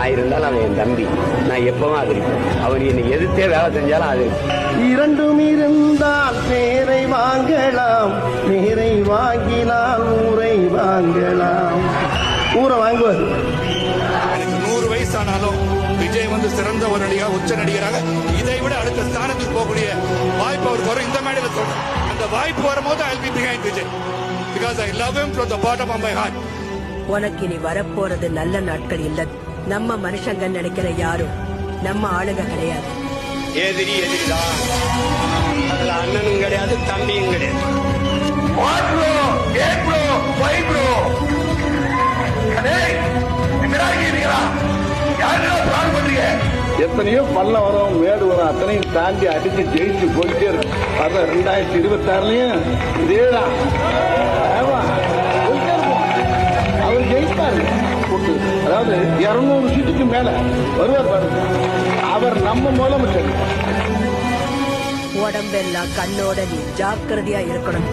ஆயிருந்தாலும் அவன் என் தம்பி, நான் எப்பவும் ஆதரிப்பேன். அவன் என்னை எதிர்த்தே வேலை செஞ்சாலும் ஆதரிப்பேன். இரண்டும் இருந்தால் பேரை வாங்கலாம், பேரை வாங்கினால் ஊரை வாங்கலாம். ஊரை வாங்குவது. 100 வயசானாலும் விஜய் வந்து சிறந்த ஒரு நடிகர், உச்ச நடிகராக இதை விட அடுத்த ஸ்தானத்துக்கு போகக்கூடிய வாய்ப்பு அவருக்கு வரும். இந்த மேடையில் சொல்றேன், அந்த வாய்ப்பு வரும்போது I'll be behind Vijay, because I love him from the bottom of my heart. உனக்கு இனி வரப்போறது நல்ல நாட்கள் இல்ல. நம்ம மனுஷங்க நினைக்கிற யாரும் நம்ம ஆளுங்க கிடையாது. எதிரி எதிரிதான், அதுல அண்ணனும் கிடையாது, தம்பியும் கிடையாது. எத்தனையோ பள்ளம் வரும், மேடு வரும், அத்தனையும் தாண்டி அடிச்சு ஜெயிச்சு போயிட்டே இருக்கும். 2026லயும் இதேதான். அவர் ஜெயிப்பாரு. அதாவது 200 சீட்டுக்கு மேல வருவார் பாருங்க. அவர் நம்ம முதலமைச்சர். உடம்பெல்லாம் கண்ணோட நீ ஜாக்கிரதையா இருக்கணும்.